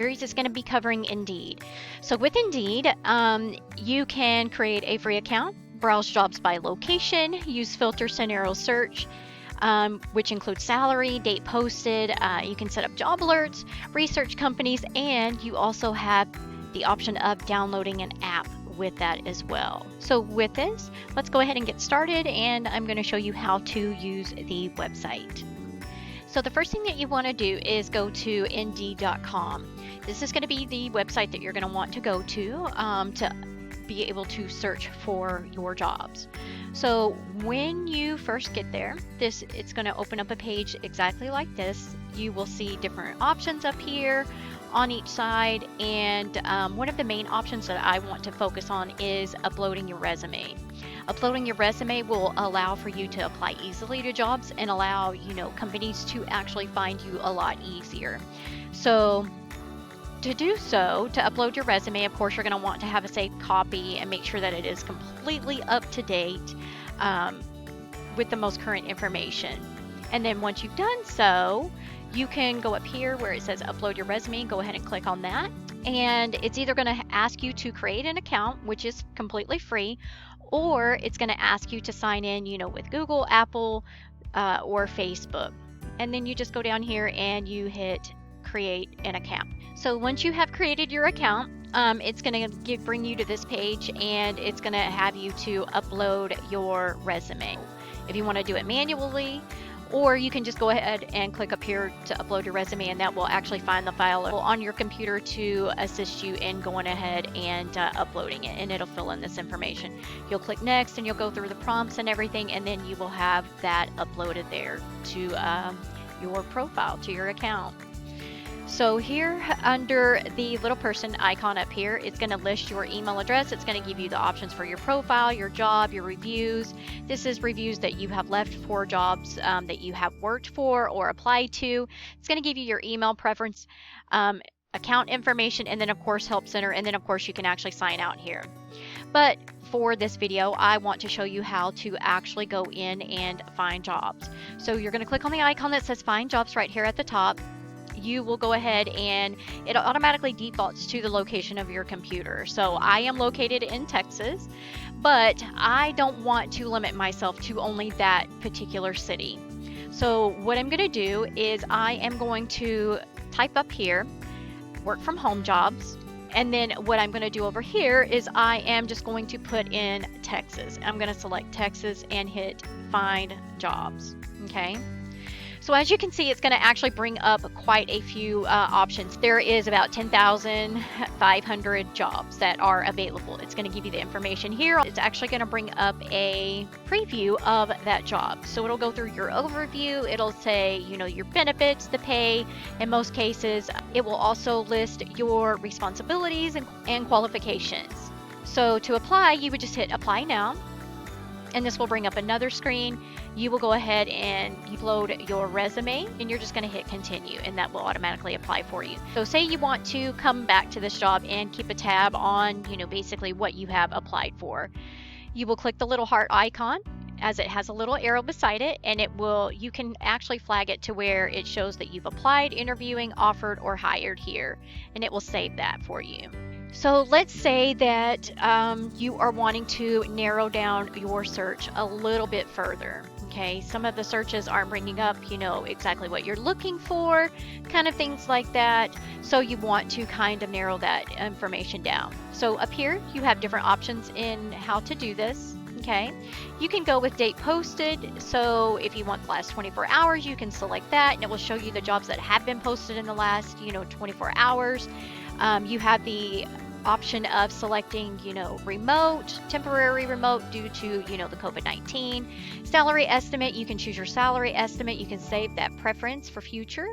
series is going to be covering Indeed. So with Indeed, you can create a free account, browse jobs by location, use filter scenario search, which includes salary, date posted. You can set up job alerts, research companies, and you also have the option of downloading an app with that as well. So with this, let's go ahead and get started, and I'm going to show you how to use the website. So the first thing that you want to do is go to Indeed.com. This is going to be the website that you're going to want to go to be able to search for your jobs. So when you first get there, it's going to open up a page exactly like this. You will see different options up here on each side, and one of the main options that I want to focus on is uploading your resume. Uploading your resume will allow for you to apply easily to jobs and allow, companies to actually find you a lot easier. So to do so, to upload your resume, of course, you're going to want to have a safe copy and make sure that it is completely up to date with the most current information. And then once you've done so, you can go up here where it says upload your resume, go ahead and click on that. And it's either going to ask you to create an account, which is completely free, or it's going to ask you to sign in, with Google, Apple, or Facebook. And then you just go down here and you hit create an account. So once you have created your account, it's going to bring you to this page, and it's going to have you to upload your resume. If you want to do it manually, or you can just go ahead and click up here to upload your resume, and that will actually find the file on your computer to assist you in going ahead and uploading it, and it'll fill in this information. You'll click next, and you'll go through the prompts and everything, and then you will have that uploaded there to your profile, to your account. So here under the little person icon up here, it's going to list your email address. It's going to give you the options for your profile, your job, your reviews. This is reviews that you have left for jobs that you have worked for or applied to. It's going to give you your email preference, account information, and then of course Help Center, and then of course you can actually sign out here. But for this video, I want to show you how to actually go in and find jobs. So you're going to click on the icon that says Find Jobs right here at the top. You will go ahead and it automatically defaults to the location of your computer. So I am located in Texas, but I don't want to limit myself to only that particular city. So what I'm going to do is I am going to type up here, work from home jobs. And then what I'm going to do over here is I am just going to put in Texas. I'm going to select Texas and hit find jobs. Okay. So as you can see, it's going to actually bring up quite a few options. There is about 10,500 jobs that are available. It's going to give you the information here. It's actually going to bring up a preview of that job. So it'll go through your overview. It'll say, your benefits, the pay. In most cases, it will also list your responsibilities and qualifications. So to apply, you would just hit apply now. And this will bring up another screen. You will go ahead and upload your resume, and you're just going to hit continue, and that will automatically apply for you. So say you want to come back to this job and keep a tab on, basically what you have applied for. You will click the little heart icon, as it has a little arrow beside it, and you can actually flag it to where it shows that you've applied, interviewing, offered, or hired here, and it will save that for you. So let's say that you are wanting to narrow down your search a little bit further. Okay, some of the searches aren't bringing up, exactly what you're looking for, kind of things like that. So you want to kind of narrow that information down. So up here, you have different options in how to do this. Okay, you can go with date posted. So if you want the last 24 hours, you can select that, and it will show you the jobs that have been posted in the last, 24 hours. You have the option of selecting, remote, temporary remote due to, the COVID-19. Salary estimate, you can choose your salary estimate. You can save that preference for future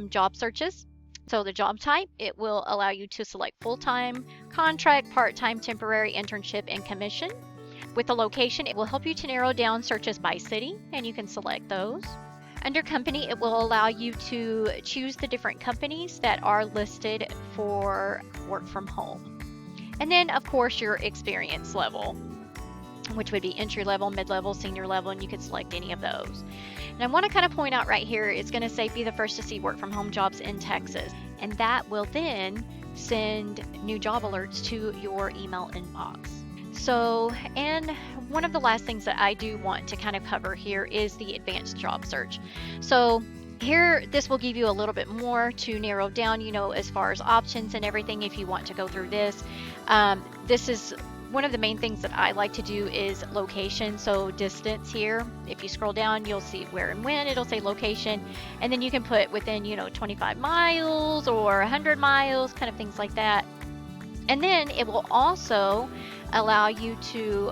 job searches. So the job type, it will allow you to select full-time, contract, part-time, temporary, internship, and commission. With the location, it will help you to narrow down searches by city, and you can select those. Under company, it will allow you to choose the different companies that are listed for work from home. And then, of course, your experience level, which would be entry level, mid-level, senior level, and you could select any of those. And I want to kind of point out right here, it's going to say be the first to see work from home jobs in Texas. and that will then send new job alerts to your email inbox. So, and one of the last things that I do want to kind of cover here is the advanced job search. So here, this will give you a little bit more to narrow down, as far as options and everything if you want to go through this. This is one of the main things that I like to do is location. So distance here, if you scroll down, you'll see where and when, it'll say location, and then you can put within, 25 miles or 100 miles, kind of things like that. And then it will also allow you to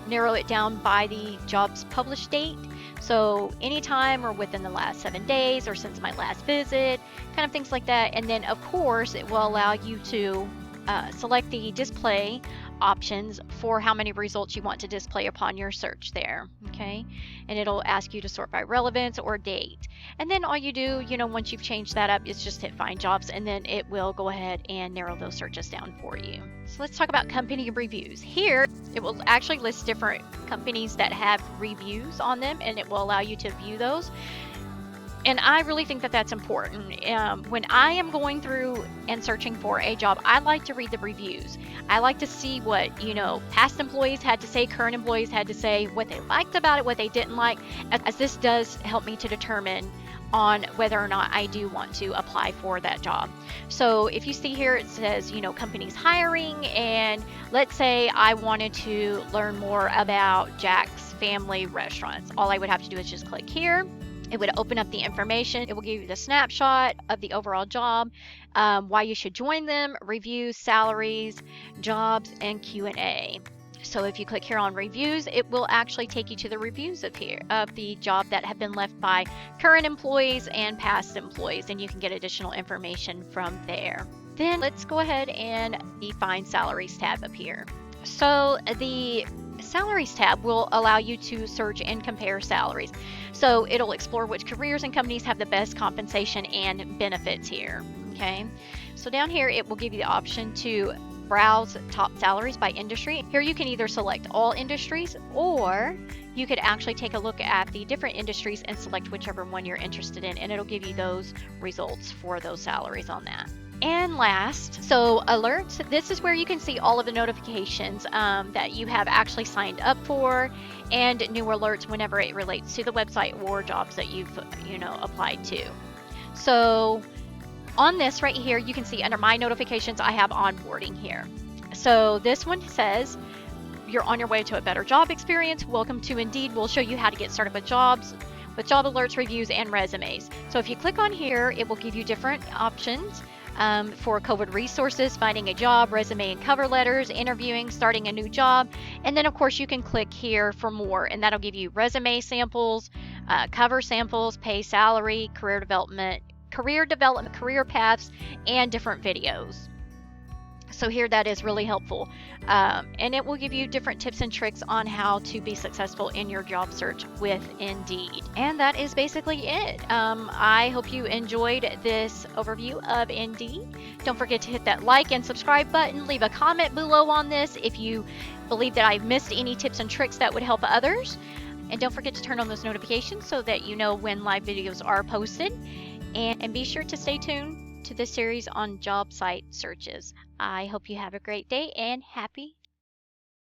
narrow it down by the job's published date. So anytime or within the last 7 days or since my last visit, kind of things like that. And then of course it will allow you to select the display options for how many results you want to display upon your search there. Okay, and it'll ask you to sort by relevance or date. And then all you do, once you've changed that up, is just hit find jobs, and then it will go ahead and narrow those searches down for you. So let's talk about company reviews. Here, it will actually list different companies that have reviews on them, and it will allow you to view those. And I really think that that's important. When I am going through and searching for a job, I like to read the reviews. I like to see what, past employees had to say, current employees had to say, what they liked about it, what they didn't like, as this does help me to determine on whether or not I do want to apply for that job. So if you see here, it says, companies hiring, and let's say I wanted to learn more about Jack's Family Restaurants. All I would have to do is just click here. It would open up the information. It will give you the snapshot of the overall job, why you should join them, reviews, salaries, jobs, and Q&A. So if you click here on reviews, it will actually take you to the reviews of the job that have been left by current employees and past employees, and you can get additional information from there. Then let's go ahead and the Find Salaries tab up here. So the Salaries tab will allow you to search and compare salaries. So it'll explore which careers and companies have the best compensation and benefits here. Okay, so down here it will give you the option to browse top salaries by industry. Here you can either select all industries, or you could actually take a look at the different industries and select whichever one you're interested in, and it'll give you those results for those salaries on that. And last, so alerts. This is where you can see all of the notifications that you have actually signed up for, and new alerts whenever it relates to the website or jobs that you've applied to. So on this right here, you can see under my notifications, I have onboarding here. So this one says, you're on your way to a better job experience. Welcome to Indeed. We'll show you how to get started with jobs, with job alerts, reviews, and resumes. So if you click on here, it will give you different options for COVID resources, finding a job, resume and cover letters, interviewing, starting a new job. And then of course you can click here for more, and that'll give you resume samples, cover samples, pay, salary, career development, career paths, and different videos. So here, that is really helpful. And it will give you different tips and tricks on how to be successful in your job search with Indeed. And that is basically it. I hope you enjoyed this overview of Indeed. Don't forget to hit that like and subscribe button. Leave a comment below on this if you believe that I've missed any tips and tricks that would help others. And don't forget to turn on those notifications so that you know when live videos are posted. And be sure to stay tuned to this series on job site searches. I hope you have a great day and happy